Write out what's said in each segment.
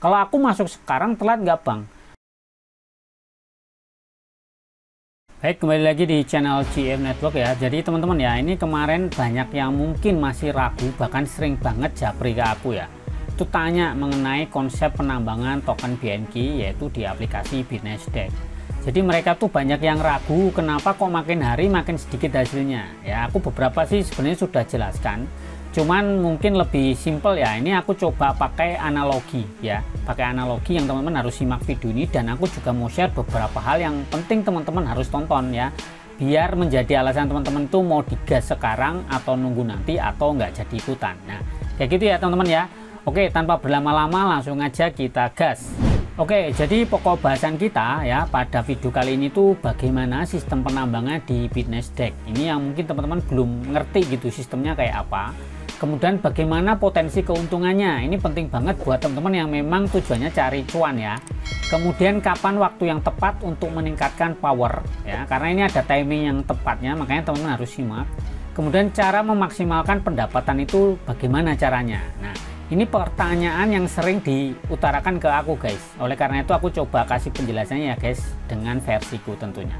Kalau aku masuk sekarang telat nggak Bang? Baik, kembali lagi di channel GM Network ya. Jadi teman-teman ya, ini kemarin banyak yang mungkin masih ragu, bahkan sering banget japri ke aku ya. Itu tanya mengenai konsep penambangan token BNQ yaitu di aplikasi BitNasdaq. Jadi mereka tuh banyak yang ragu kenapa kok makin hari makin sedikit hasilnya. Ya, aku beberapa sih sebenarnya sudah jelaskan. Cuman mungkin lebih simple ya, ini aku coba pakai analogi ya, pakai analogi yang teman-teman harus simak video ini, dan aku juga mau share beberapa hal yang penting teman-teman harus tonton ya, biar menjadi alasan teman-teman tuh mau digas sekarang atau nunggu nanti atau nggak jadi ikutan. Nah kayak gitu ya teman-teman ya. Oke, tanpa berlama-lama langsung aja kita gas. Oke, jadi pokok bahasan kita ya pada video kali ini tuh bagaimana sistem penambangan di BitNasdaq. Ini yang mungkin teman-teman belum ngerti gitu sistemnya kayak apa. Kemudian bagaimana potensi keuntungannya, ini penting banget buat teman-teman yang memang tujuannya cari cuan ya. Kemudian kapan waktu yang tepat untuk meningkatkan power ya, karena ini ada timing yang tepatnya, makanya teman-teman harus simak. Kemudian cara memaksimalkan pendapatan itu bagaimana caranya. Nah ini pertanyaan yang sering diutarakan ke aku guys, oleh karena itu aku coba kasih penjelasannya ya guys, dengan versiku tentunya.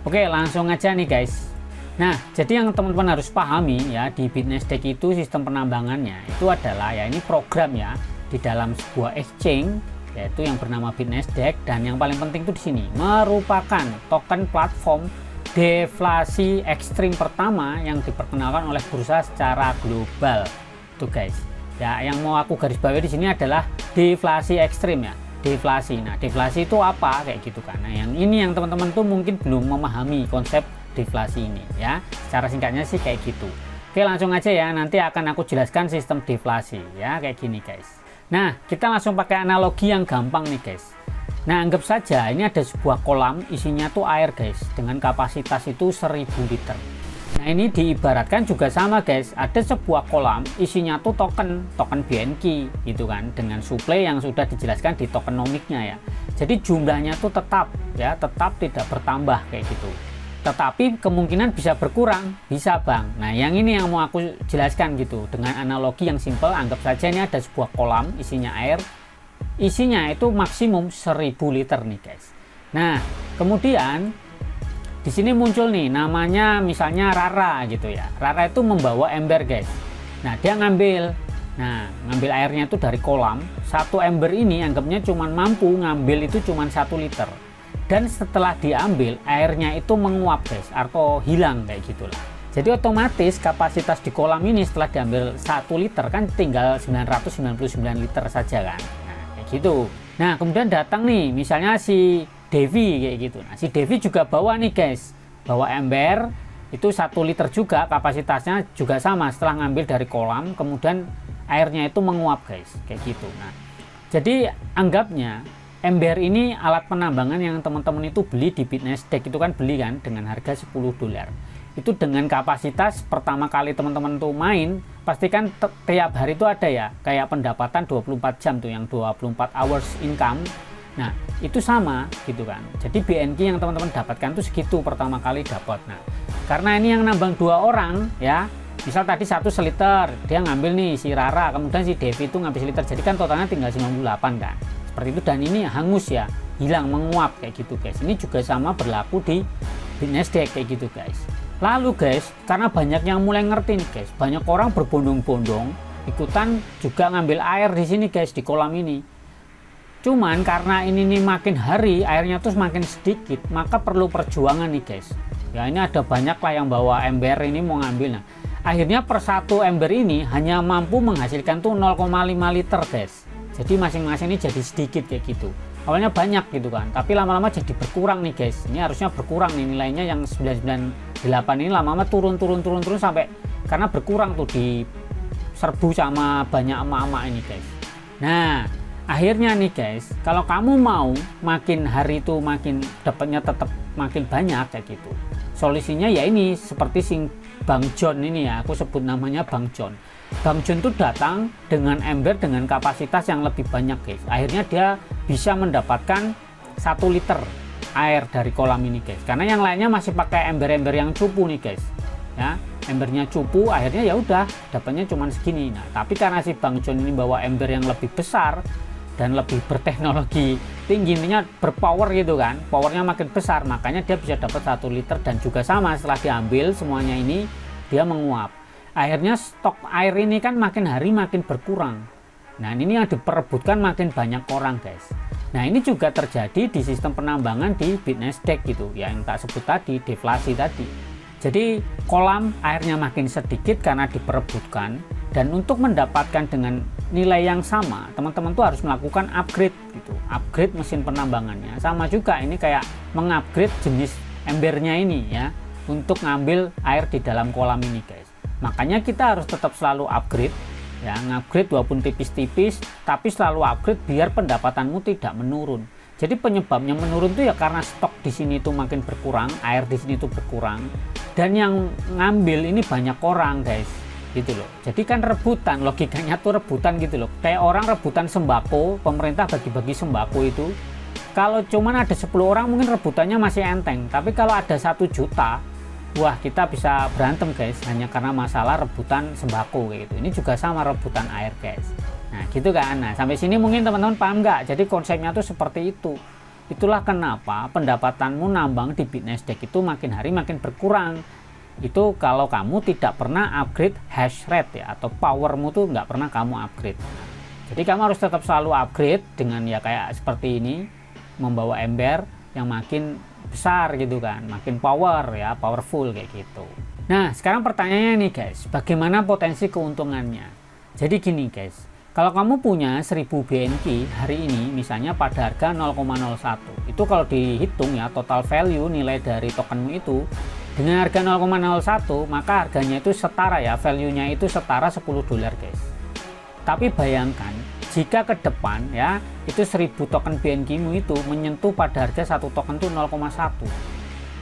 Oke, langsung aja nih guys. Nah, jadi yang teman-teman harus pahami ya, di BitNasdaq itu sistem penambangannya itu adalah ya, ini program ya di dalam sebuah exchange yaitu yang bernama BitNasdaq, dan yang paling penting itu di sini merupakan token platform deflasi ekstrim pertama yang diperkenalkan oleh bursa secara global. Tuh guys. Ya, yang mau aku garis bawahi di sini adalah deflasi ekstrim ya. Deflasi. Nah, deflasi itu apa kayak gitu kan. Nah, yang ini yang teman-teman tuh mungkin belum memahami konsep deflasi ini ya. Secara singkatnya sih kayak gitu. Oke, langsung aja ya, nanti akan aku jelaskan sistem deflasi ya, kayak gini guys. Nah, kita langsung pakai analogi yang gampang nih guys. Nah, anggap saja ini ada sebuah kolam isinya tuh air guys, dengan kapasitas itu 1000 liter. Nah, ini diibaratkan juga sama guys, ada sebuah kolam isinya tuh token BNQ gitu kan, dengan suplai yang sudah dijelaskan di tokenomiknya ya. Jadi jumlahnya tuh tetap ya, tetap tidak bertambah kayak gitu. Tetapi kemungkinan bisa berkurang, bisa Bang. Nah yang ini yang mau aku jelaskan gitu dengan analogi yang simple. Anggap saja ini ada sebuah kolam isinya air, isinya itu maksimum 1000 liter nih guys. Nah kemudian di sini muncul nih namanya misalnya Rara gitu ya. Rara itu membawa ember guys. Nah dia ngambil airnya itu dari kolam. Satu ember ini anggapnya cuma mampu ngambil itu cuma 1 liter. Dan setelah diambil airnya itu menguap guys, atau hilang kayak gitulah. Jadi otomatis kapasitas di kolam ini setelah diambil 1 liter kan tinggal 999 liter saja kan. Nah kayak gitu. Nah kemudian datang nih misalnya si Devi kayak gitu. Nah si Devi juga bawa nih guys, bawa ember itu 1 liter juga, kapasitasnya juga sama. Setelah ngambil dari kolam kemudian airnya itu menguap guys, kayak gitu. Nah jadi anggapnya ember ini alat penambangan yang teman-teman itu beli di BitNasdaq itu kan, beli kan dengan harga 10 dolar. Itu dengan kapasitas pertama kali teman-teman tuh main, pastikan tiap hari itu ada ya kayak pendapatan 24 jam tuh, yang 24 hours income. Nah itu sama gitu kan. Jadi BNQ yang teman-teman dapatkan tuh segitu pertama kali dapat. Nah karena ini yang nambang 2 orang ya, misal tadi 1 seliter dia ngambil nih si Rara, kemudian si Devi itu ngambil seliter, jadi kan totalnya tinggal 98 kan, seperti itu. Dan ini hangus ya, hilang, menguap kayak gitu guys. Ini juga sama berlaku di BitNasdaq kayak gitu guys. Lalu guys, karena banyak yang mulai ngerti nih guys, banyak orang berbondong-bondong ikutan juga ngambil air di sini guys, di kolam ini. Cuman karena ini nih makin hari airnya tuh semakin sedikit, maka perlu perjuangan nih guys. Ya ini ada banyak lah yang bawa ember ini mau ngambil. Nah akhirnya per 1 ember ini hanya mampu menghasilkan tuh 0,5 liter guys. Jadi masing-masing ini jadi sedikit kayak gitu. Awalnya banyak gitu kan, tapi lama-lama jadi berkurang nih guys. Ini harusnya berkurang nih nilainya, yang 998 ini lama-lama turun sampai karena berkurang tuh di serbu sama banyak emak-emak ini guys. Nah akhirnya nih guys, kalau kamu mau makin hari itu makin dapatnya tetap makin banyak kayak gitu, solusinya ya ini seperti sing Bang John ini ya, aku sebut namanya Bang John. Bang John tuh datang dengan ember dengan kapasitas yang lebih banyak guys. Akhirnya dia bisa mendapatkan 1 liter air dari kolam ini guys, karena yang lainnya masih pakai ember-ember yang cupu nih guys ya. Embernya cupu, akhirnya ya udah dapatnya cuma segini. Nah tapi karena si Bang John ini bawa ember yang lebih besar, dan lebih berteknologi tinggi, intinya berpower gitu kan, powernya makin besar, makanya dia bisa dapat 1 liter. Dan juga sama, setelah diambil semuanya ini dia menguap, akhirnya stok air ini kan makin hari makin berkurang. Nah ini yang diperebutkan makin banyak orang guys. Nah ini juga terjadi di sistem penambangan di BitNasdaq gitu ya, yang tak sebut tadi, deflasi tadi. Jadi kolam airnya makin sedikit karena diperebutkan, dan untuk mendapatkan dengan nilai yang sama, teman-teman tuh harus melakukan upgrade gitu, upgrade mesin penambangannya. Sama juga ini kayak mengupgrade jenis embernya ini ya, untuk ngambil air di dalam kolam ini guys. Makanya kita harus tetap selalu upgrade ya, ngupgrade walaupun tipis-tipis, tapi selalu upgrade biar pendapatanmu tidak menurun. Jadi penyebabnya menurun tuh ya karena stok di sini tuh makin berkurang, air di sini tuh berkurang, dan yang ngambil ini banyak orang guys gitu loh. Jadi kan rebutan, logikanya tuh rebutan gitu loh, kayak orang rebutan sembako, pemerintah bagi-bagi sembako itu, kalau cuman ada 10 orang mungkin rebutannya masih enteng, tapi kalau ada 1 juta, wah kita bisa berantem guys, hanya karena masalah rebutan sembako kayak gitu. Ini juga sama rebutan air guys. Nah gitu kan. Nah sampai sini mungkin teman-teman paham nggak? Jadi konsepnya tuh seperti itu. Itulah kenapa pendapatanmu nambang di BitNasdaq itu makin hari makin berkurang. Itu kalau kamu tidak pernah upgrade hash rate ya, atau powermu tuh nggak pernah kamu upgrade. Jadi kamu harus tetap selalu upgrade dengan ya kayak seperti ini, membawa ember yang makin besar gitu kan, makin power ya, powerful kayak gitu. Nah sekarang pertanyaannya nih guys, bagaimana potensi keuntungannya? Jadi gini guys, kalau kamu punya 1000 BNQ hari ini misalnya pada harga 0,01, itu kalau dihitung ya total value nilai dari tokenmu itu dengan harga 0,01, maka harganya itu setara ya, value-nya itu setara 10 dolar guys. Tapi bayangkan jika ke depan ya, itu 1000 token BNQ-mu itu menyentuh pada harga satu token itu 0,1.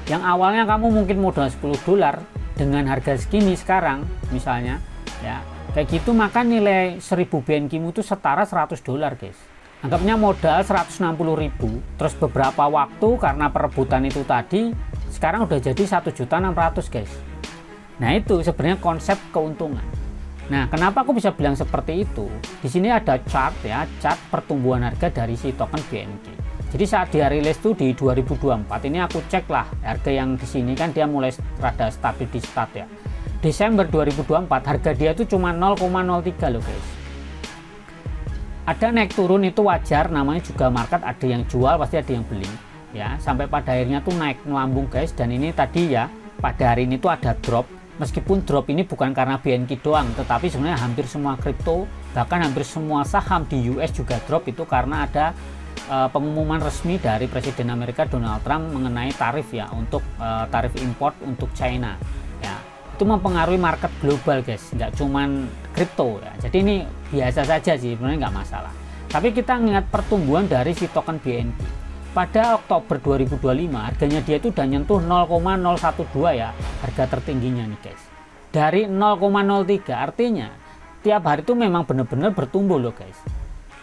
Yang awalnya kamu mungkin modal 10 dolar, dengan harga segini sekarang misalnya ya, kayak gitu, maka nilai 1000 BNQ-mu itu setara 100 dolar guys. Anggapnya modal 160.000, terus beberapa waktu karena perebutan itu tadi, sekarang udah jadi 1.600.000 guys. Nah itu sebenarnya konsep keuntungan. Nah kenapa aku bisa bilang seperti itu? Di sini ada chart ya, chart pertumbuhan harga dari si token BNQ. Jadi saat dia rilis tuh di 2024 ini, aku cek lah harga yang di sini kan dia mulai rada stabil di start ya. Desember 2024 harga dia tuh cuma 0,03 loh guys. Ada naik turun itu wajar, namanya juga market, ada yang jual pasti ada yang beli ya, sampai pada akhirnya tuh naik melambung guys. Dan ini tadi ya, pada hari ini tuh ada drop, meskipun drop ini bukan karena BNQ doang, tetapi sebenarnya hampir semua kripto, bahkan hampir semua saham di US juga drop, itu karena ada pengumuman resmi dari Presiden Amerika Donald Trump mengenai tarif ya, untuk tarif import untuk China ya. Itu mempengaruhi market global guys, nggak cuman kripto ya. Jadi ini biasa saja sih, sebenarnya nggak masalah. Tapi kita ingat pertumbuhan dari si token BNQ. Pada Oktober 2025 harganya dia itu udah nyentuh 0,012 ya, harga tertingginya nih guys. Dari 0,03, artinya tiap hari itu memang benar-benar bertumbuh loh guys.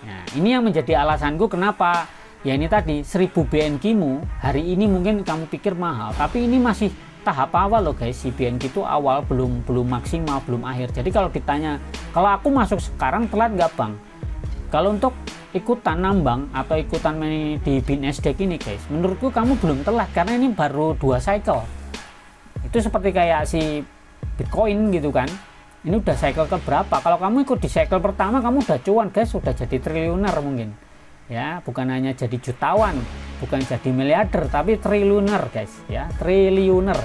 Nah ini yang menjadi alasanku kenapa ya, ini tadi 1000 BNQ-mu hari ini mungkin kamu pikir mahal, tapi ini masih tahap awal loh guys. Si BNQ itu awal, belum maksimal, belum akhir. Jadi kalau ditanya, kalau aku masuk sekarang telat nggak bang? Kalau untuk ikutan nambang atau ikutan di BitNasdaq ini guys, menurutku kamu belum telat, karena ini baru 2 cycle. Itu seperti kayak si Bitcoin gitu kan, ini udah cycle ke berapa. Kalau kamu ikut di cycle pertama, kamu udah cuan guys, udah jadi triliuner mungkin ya, bukan hanya jadi jutawan, bukan jadi miliarder, tapi triliuner guys ya, triliuner,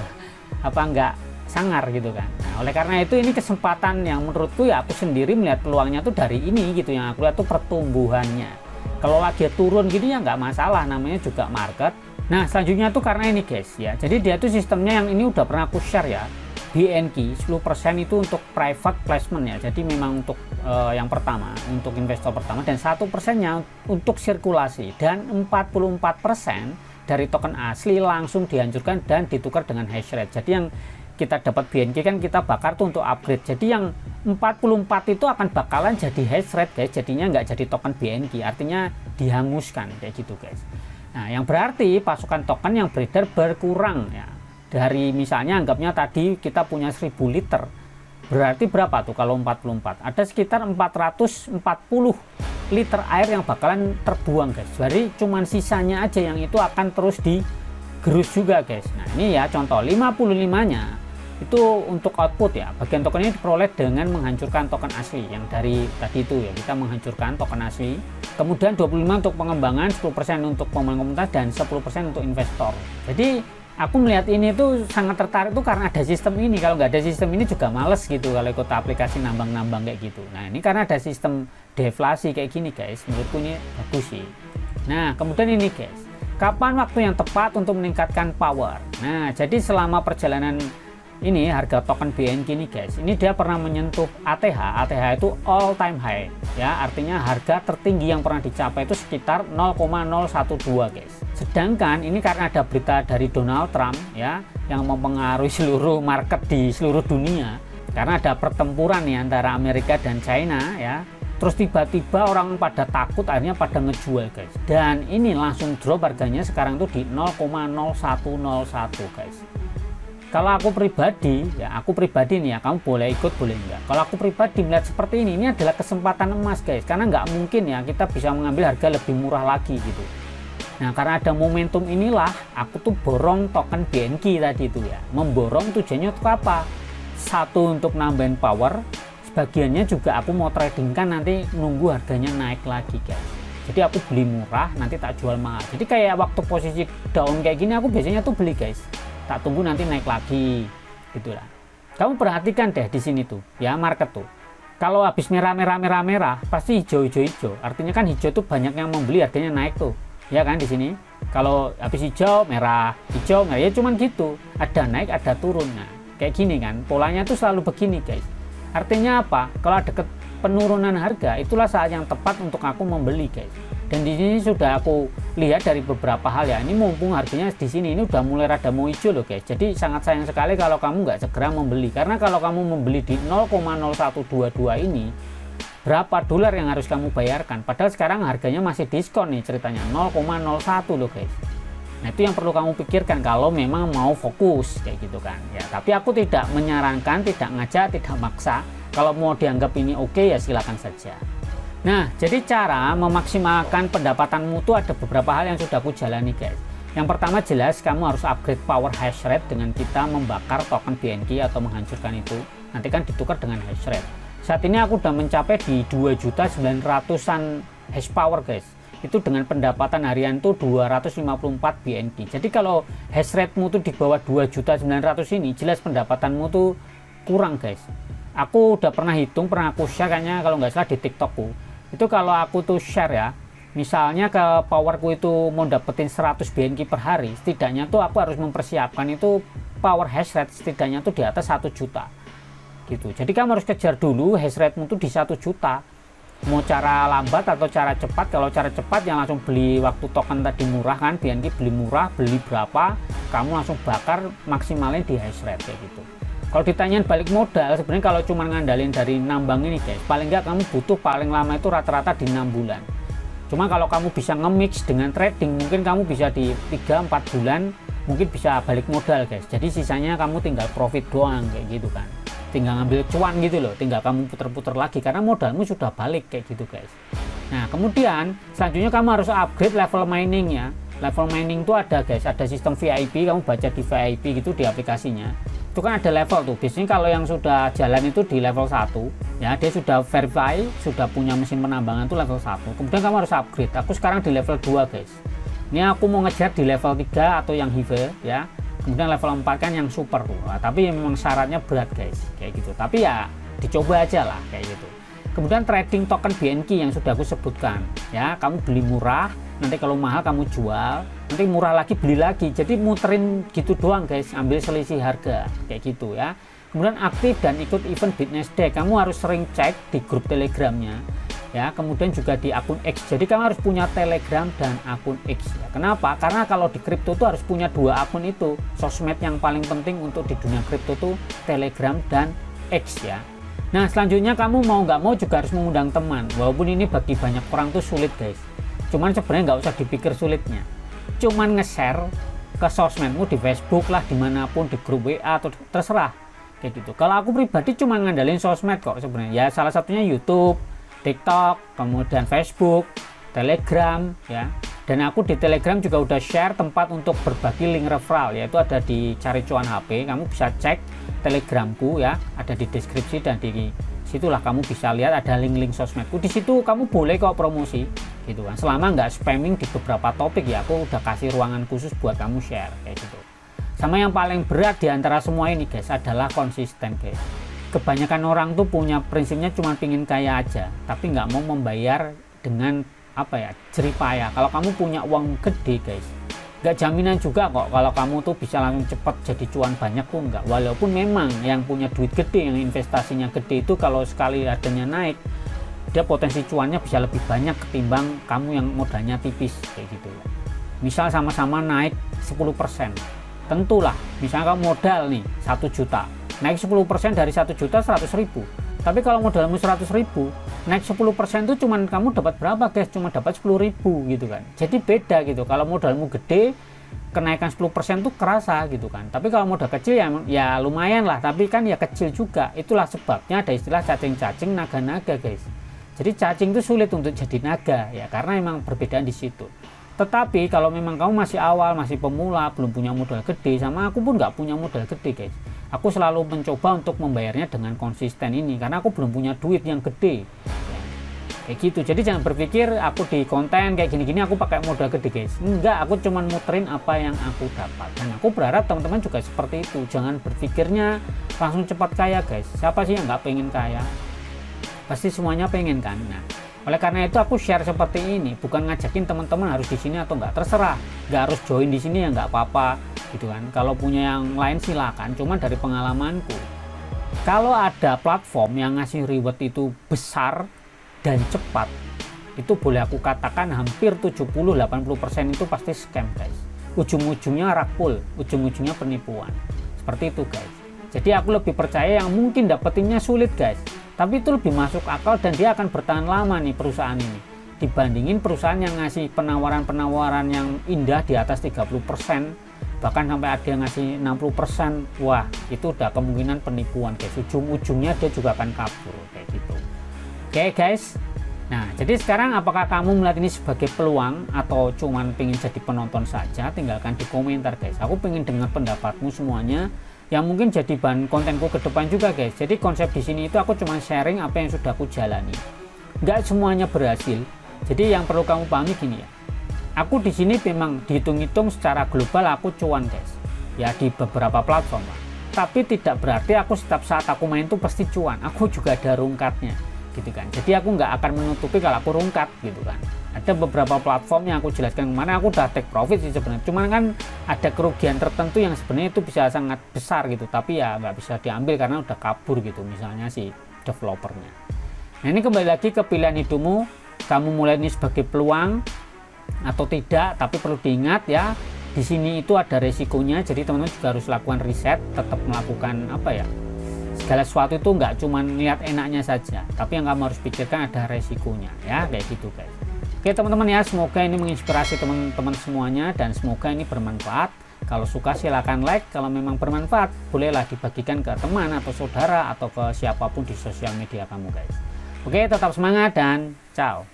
apa enggak sangar gitu kan. Nah, oleh karena itu ini kesempatan yang menurutku ya, aku sendiri melihat peluangnya tuh dari ini gitu, yang aku lihat tuh pertumbuhannya. Kalau lagi turun gini ya nggak masalah, namanya juga market. Nah selanjutnya tuh karena ini guys ya, jadi dia tuh sistemnya yang ini udah pernah aku share ya, BNQ 10% itu untuk private placement ya. Jadi memang untuk yang pertama, untuk investor pertama, dan 1%-nya untuk sirkulasi, dan 44% dari token asli langsung dihancurkan dan ditukar dengan hash rate. Jadi yang kita dapat BNQ kan kita bakar tuh untuk upgrade. Jadi yang 44 itu akan bakalan jadi hash rate guys, jadinya nggak jadi token BNQ, artinya dihanguskan kayak gitu guys. Nah yang berarti pasukan token yang beredar berkurang ya. Dari misalnya anggapnya tadi kita punya 1000 liter, berarti berapa tuh kalau 44? Ada sekitar 440 liter air yang bakalan terbuang guys. Jadi cuman sisanya aja yang itu akan terus digerus juga guys. Nah ini ya contoh 55 nya itu untuk output ya, bagian token ini diperoleh dengan menghancurkan token asli yang dari tadi itu ya, kita menghancurkan token asli. Kemudian 25 untuk pengembangan, 10% untuk pemain komunitas, dan 10% untuk investor. Jadi aku melihat ini tuh sangat tertarik tuh karena ada sistem ini. Kalau nggak ada sistem ini juga males gitu kalau ikut aplikasi nambang-nambang kayak gitu. Nah ini karena ada sistem deflasi kayak gini guys, menurutku ini bagus sih. Nah kemudian ini guys, kapan waktu yang tepat untuk meningkatkan power? Nah jadi selama perjalanan ini harga token BNK ini guys, ini dia pernah menyentuh ATH. ATH itu all time high ya, artinya harga tertinggi yang pernah dicapai itu sekitar 0,012 guys. Sedangkan ini karena ada berita dari Donald Trump ya, yang mempengaruhi seluruh market di seluruh dunia, karena ada pertempuran nih antara Amerika dan China ya. Terus tiba-tiba orang pada takut, akhirnya pada ngejual guys, dan ini langsung drop harganya sekarang tuh di 0,0101 guys. Kalau aku pribadi ya, nih ya, kamu boleh ikut boleh enggak. Kalau aku pribadi melihat seperti ini adalah kesempatan emas guys, karena nggak mungkin ya kita bisa mengambil harga lebih murah lagi gitu. Nah karena ada momentum inilah aku tuh borong token BNK tadi itu ya. Memborong tujuannya untuk apa? Satu, untuk nambahin power, sebagiannya juga aku mau trading kan nanti nunggu harganya naik lagi guys. Jadi aku beli murah, nanti tak jual mahal. Jadi kayak waktu posisi down kayak gini aku biasanya tuh beli guys, tak tunggu nanti naik lagi gitulah. Kamu perhatikan deh di sini tuh ya, market tuh kalau habis merah pasti hijau, artinya kan hijau tuh banyak yang membeli, harganya naik tuh ya kan. Di sini kalau habis hijau merah ya cuman gitu, ada naik ada turun. Nah kayak gini kan polanya tuh selalu begini guys. Artinya apa? Kalau ada penurunan harga, itulah saat yang tepat untuk aku membeli guys. Dan di sini sudah aku lihat dari beberapa hal ya, ini mumpung harganya di sini ini udah mulai rada mau hijau loh guys. Jadi sangat sayang sekali kalau kamu nggak segera membeli, karena kalau kamu membeli di 0,0122 ini, berapa dolar yang harus kamu bayarkan? Padahal sekarang harganya masih diskon nih ceritanya 0,01 loh guys. Nah itu yang perlu kamu pikirkan kalau memang mau fokus kayak gitu kan ya. Tapi aku tidak menyarankan, tidak ngajak, tidak maksa. Kalau mau dianggap ini oke ya silakan saja. Nah jadi cara memaksimalkan pendapatanmu itu ada beberapa hal yang sudah aku jalani guys. Yang pertama jelas kamu harus upgrade power hash rate dengan kita membakar token BNK atau menghancurkan itu. Nanti kan ditukar dengan hash rate. Saat ini aku udah mencapai di 2.900-an hash power guys. Itu dengan pendapatan harian tuh 254 BNK. Jadi kalau hash rate-mu tuh di bawah 2.900 ini, jelas pendapatanmu tuh kurang guys. Aku udah pernah hitung, pernah aku share kayaknya kalau nggak salah di TikTokku. Itu kalau aku tuh share ya, misalnya ke powerku itu mau dapetin 100 BNK per hari, setidaknya tuh aku harus mempersiapkan itu power hash rate setidaknya tuh di atas 1 juta gitu. Jadi kamu harus kejar dulu hash rate-mu tuh di 1 juta. Mau cara lambat atau cara cepat. Kalau cara cepat yang langsung beli waktu token tadi murah kan, BNK beli murah, beli berapa, kamu langsung bakar maksimalnya di hash rate kayak gitu. Kalau ditanyain balik modal, sebenarnya kalau cuma ngandalin dari nambang ini guys, paling nggak kamu butuh paling lama itu rata-rata di 6 bulan. Cuma kalau kamu bisa nge-mix dengan trading, mungkin kamu bisa di 3-4 bulan mungkin bisa balik modal guys. Jadi sisanya kamu tinggal profit doang kayak gitu kan, tinggal ngambil cuan gitu loh, tinggal kamu puter-puter lagi karena modalmu sudah balik kayak gitu guys. Nah kemudian selanjutnya kamu harus upgrade level mining ya. Level mining itu ada guys, ada sistem VIP, kamu baca di VIP gitu di aplikasinya. Itu kan ada level tuh, biasanya kalau yang sudah jalan itu di level 1 ya, dia sudah verify, sudah punya mesin penambangan tuh level 1. Kemudian kamu harus upgrade. Aku sekarang di level 2 guys. Ini aku mau ngejar di level 3 atau yang Hive ya. Kemudian level 4 kan yang super tuh. Nah, tapi memang syaratnya berat guys kayak gitu. Tapi ya dicoba aja lah kayak gitu. Kemudian trading token BNK yang sudah aku sebutkan ya, kamu beli murah, nanti kalau mahal kamu jual, nanti murah lagi beli lagi. Jadi muterin gitu doang guys, ambil selisih harga kayak gitu ya. Kemudian aktif dan ikut event BitNasdaq. Kamu harus sering cek di grup Telegramnya ya, kemudian juga di akun X. Jadi kamu harus punya Telegram dan akun X ya. Kenapa? Karena kalau di kripto tuh harus punya 2 akun itu. Sosmed yang paling penting untuk di dunia kripto tuh Telegram dan X ya. Nah selanjutnya kamu mau nggak mau juga harus mengundang teman. Walaupun ini bagi banyak orang tuh sulit guys, cuman sebenarnya nggak usah dipikir sulitnya, cuman nge-share ke sosmedmu di Facebook lah, dimanapun, di grup WA atau terserah kayak gitu. Kalau aku pribadi cuma ngandalin sosmed kok sebenarnya ya, salah satunya YouTube TikTok, kemudian Facebook, Telegram ya. Dan aku di Telegram juga udah share tempat untuk berbagi link referral, yaitu ada di Cari Cuan HP. Kamu bisa cek Telegramku ya, ada di deskripsi, dan di situlah kamu bisa lihat ada link-link sosmedku. Di situ kamu boleh kok promosi gitu kan, selama nggak spamming di beberapa topik ya. Aku udah kasih ruangan khusus buat kamu share kayak gitu. Sama yang paling berat di antara semua ini guys adalah konsisten guys. Kebanyakan orang tuh punya prinsipnya cuma pingin kaya aja, tapi nggak mau membayar dengan apa ya, jerih payah. Kalau kamu punya uang gede guys, nggak jaminan juga kok kalau kamu tuh bisa langsung cepet jadi cuan banyak tuh enggak. Walaupun memang yang punya duit gede, yang investasinya gede itu kalau sekali harganya naik, dia potensi cuannya bisa lebih banyak ketimbang kamu yang modalnya tipis kayak gitu. Misal sama-sama naik 10%, tentulah misalnya kamu modal nih 1 juta, naik 10% dari 1 juta 100.000. Tapi kalau modalmu 100.000, naik 10% itu cuman kamu dapat berapa guys? Cuma dapat 10.000 gitu kan. Jadi beda gitu. Kalau modalmu gede, kenaikan 10% itu kerasa gitu kan. Tapi kalau modal kecil ya lumayan lah, tapi kan ya kecil juga. Itulah sebabnya ada istilah cacing-cacing, naga-naga guys. Jadi cacing itu sulit untuk jadi naga ya, karena memang perbedaan di situ. Tetapi kalau memang kamu masih awal, masih pemula, belum punya modal gede, sama aku pun nggak punya modal gede guys, aku selalu mencoba untuk membayarnya dengan konsisten ini, karena aku belum punya duit yang gede ya, kayak gitu. Jadi jangan berpikir aku di konten kayak gini-gini aku pakai modal gede guys, enggak, aku cuman muterin apa yang aku dapat. Dan aku berharap teman-teman juga seperti itu, jangan berpikirnya langsung cepat kaya guys. Siapa sih yang nggak pengen kaya? Pasti semuanya pengen kan. Nah, oleh karena itu aku share seperti ini, bukan ngajakin teman-teman harus di sini atau enggak, terserah. Nggak harus join di sini ya nggak apa-apa gitu kan. Kalau punya yang lain silakan. Cuman dari pengalamanku, kalau ada platform yang ngasih reward itu besar dan cepat, itu boleh aku katakan hampir 70-80% itu pasti scam guys. Ujung-ujungnya rakpul, ujung-ujungnya penipuan. Seperti itu guys. Jadi aku lebih percaya yang mungkin dapetinnya sulit guys, tapi itu lebih masuk akal dan dia akan bertahan lama nih perusahaan ini, dibandingin perusahaan yang ngasih penawaran-penawaran yang indah di atas 30%, bahkan sampai ada yang ngasih 60%. Wah, itu udah kemungkinan penipuan guys. Ujung-ujungnya dia juga akan kabur kayak gitu. Oke guys, nah jadi sekarang apakah kamu melihat ini sebagai peluang atau cuman pengen jadi penonton saja? Tinggalkan di komentar guys, aku pengen dengar pendapatmu semuanya, yang mungkin jadi bahan kontenku ke depan juga guys. Jadi konsep di sini itu aku cuma sharing apa yang sudah aku jalani. Nggak semuanya berhasil. Jadi yang perlu kamu pahami gini ya. Aku di sini memang dihitung-hitung secara global aku cuan guys. Ya di beberapa platform. Tapi tidak berarti aku setiap saat aku main tuh pasti cuan. Aku juga ada rungkatnya gitu kan. Jadi aku nggak akan menutupi kalau aku rungkat gitu kan. Ada beberapa platform yang aku jelaskan kemarin, aku udah take profit sih sebenarnya, cuman kan ada kerugian tertentu yang sebenarnya itu bisa sangat besar gitu, tapi ya nggak bisa diambil karena udah kabur gitu, misalnya si developernya. Nah ini kembali lagi ke pilihan hidupmu, kamu mulai ini sebagai peluang atau tidak. Tapi perlu diingat ya, di sini itu ada resikonya, jadi teman-teman juga harus lakukan riset, tetap melakukan apa ya, segala sesuatu itu nggak cuma lihat enaknya saja, tapi yang kamu harus pikirkan ada resikonya ya, kayak gitu guys. Oke teman-teman ya, semoga ini menginspirasi teman-teman semuanya dan semoga ini bermanfaat. Kalau suka silahkan like, kalau memang bermanfaat bolehlah dibagikan ke teman atau saudara atau ke siapapun di sosial media kamu guys. Oke, tetap semangat dan ciao.